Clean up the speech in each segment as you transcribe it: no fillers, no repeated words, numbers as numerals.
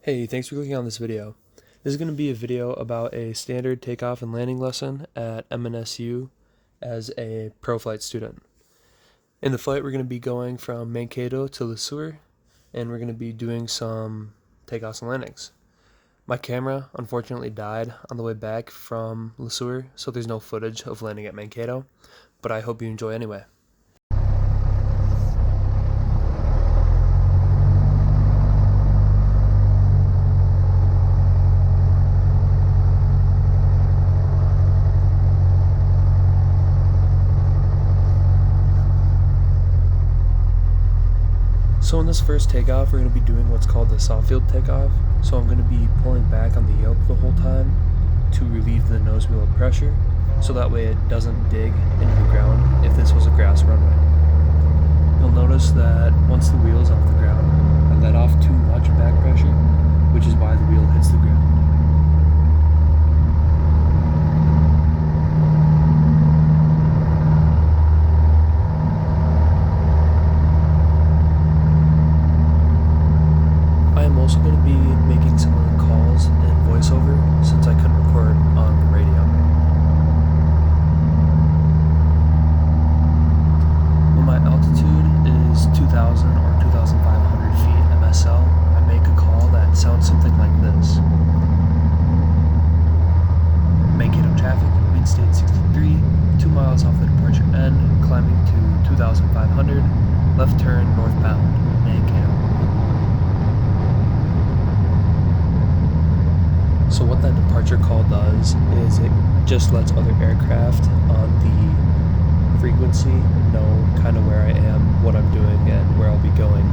Hey, thanks for clicking on this video. This is going to be a video about a standard takeoff and landing lesson at MNSU as a pro flight student. In the flight, we're going to be going from Mankato to Sueur, and we're going to be doing some takeoffs and landings. My camera unfortunately died on the way back from Sueur, so there's no footage of landing at Mankato, but I hope you enjoy anyway. So in this first takeoff, we're going to be doing what's called the soft field takeoff. So I'm going to be pulling back on the yoke the whole time to relieve the nose wheel of pressure, so that way it doesn't dig into the ground if this was a grass runway. You'll notice that once the wheel is off the ground, I let off too much back pressure, which is why the wheel hits the ground. I am also going to be making some of the calls in voiceover since I couldn't record on the radio. When my altitude is 2,000 or 2,500 feet MSL, I make a call that sounds something like this. Mankato traffic, main state 63, 2 miles off the departure end, climbing to 2,500, left turn northbound, Mankato. So what that departure call does is it just lets other aircraft on the frequency know kind of where I am, what I'm doing, and where I'll be going.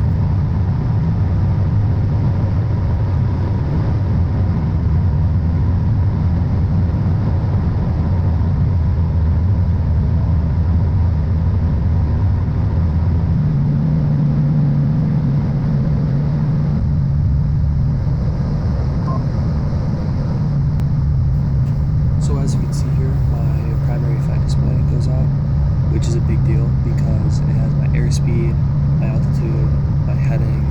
So as you can see here, my primary flight display goes out, which is a big deal because it has my airspeed, my altitude, my heading,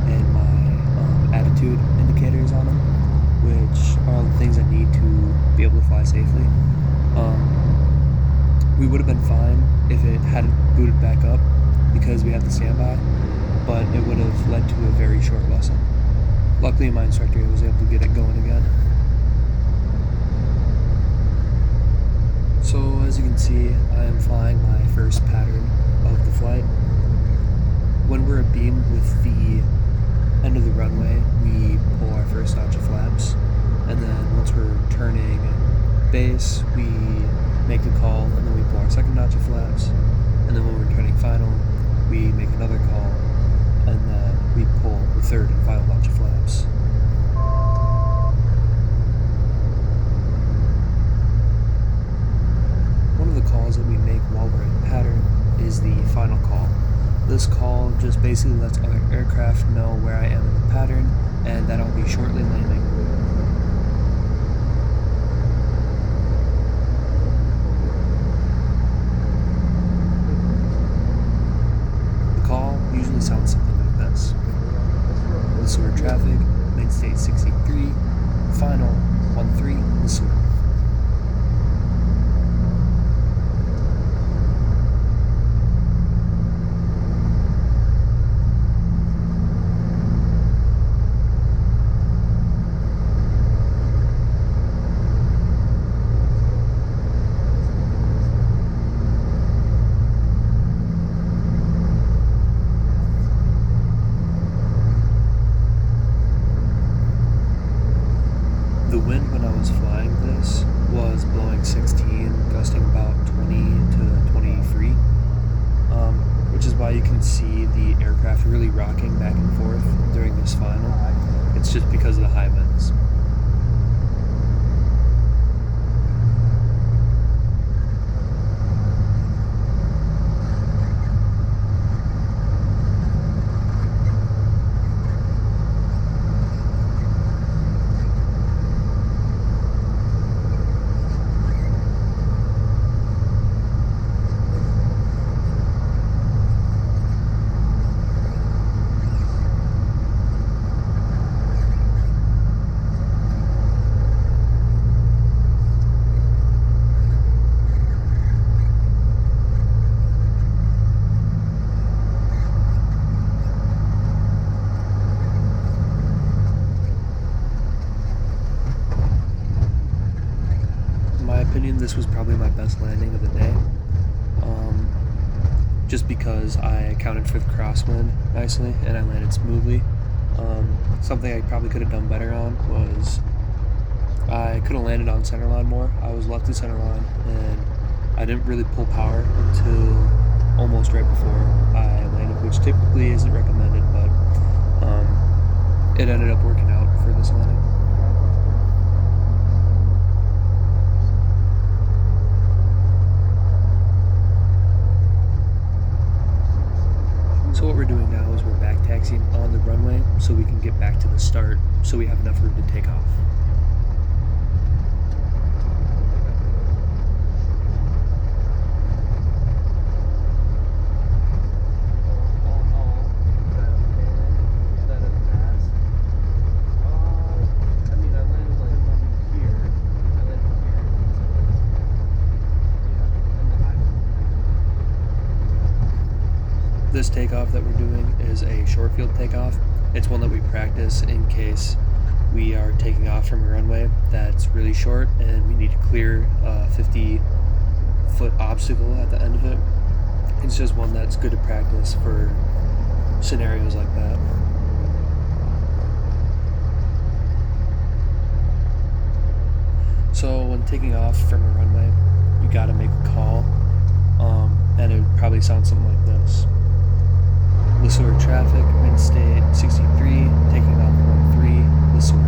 and my attitude indicators on them, which are all the things I need to be able to fly safely. We would have been fine if it hadn't booted back up because we had the standby, but it would have led to a very short lesson. Luckily, my instructor was able to get it going again. So as you can see, I am flying my first pattern of the flight. When we're abeam with the end of the runway, we pull our first notch of flaps, and then once we're turning base, we make the call, and then we pull our second notch of flaps, and then when we're turning final, we make another call, and then we pull the third and final notch of flaps. One of the calls that we make while we're in pattern is the final call. This call just basically lets other aircraft know where I am in the pattern and that I'll be shortly landing. The call usually sounds something like this. Sueur traffic, main state 63, final 13, Sueur. The wind when I was flying this was blowing 16, gusting about 20 to 23, which is why you can see the aircraft really rocking back and forth during this final. It's just because of the high winds. this was probably my best landing of the day. Just because I accounted for the crosswind nicely and I landed smoothly. Something I probably could have done better on was I could have landed on centerline more. I was left to centerline and I didn't really pull power until almost right before I landed, which typically isn't recommended, but it ended up working out for this landing. So what we're doing now is we're back taxiing on the runway so we can get back to the start so we have enough room to take off. This takeoff that we're doing is a short field takeoff. It's one that we practice in case we are taking off from a runway that's really short and we need to clear a 50-foot obstacle at the end of it. It's just one that's good to practice for scenarios like that. So when taking off from a runway, you gotta make a call, and it would probably sound something like this. The Sueur traffic, wind state 63, taking off 13, the Sueur.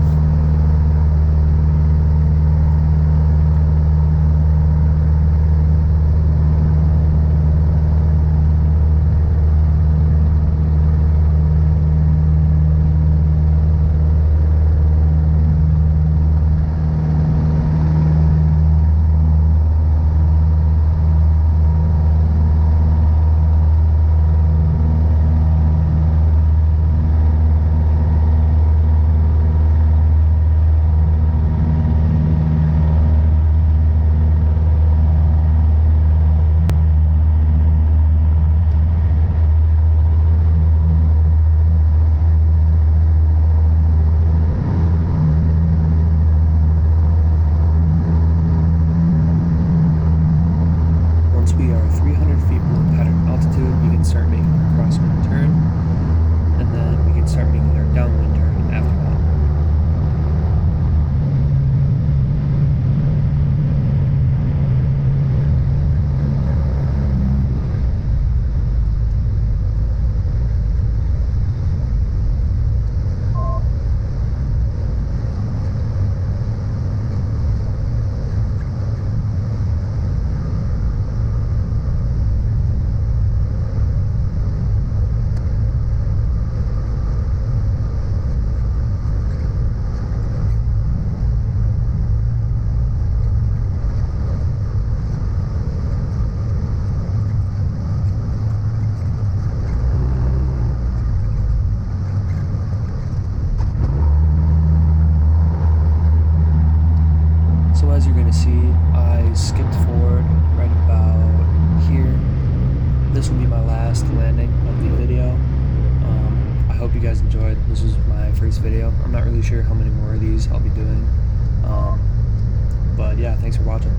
Once we are 300 feet below pattern altitude, we can start making our crosswind turn, and then we can start making our downwind turn after that. So as you're going to see, I skipped forward right about here. This will be my last landing of the video. I hope you guys enjoyed. This was my first video. I'm not really sure how many more of these I'll be doing. But yeah, thanks for watching.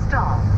Stop.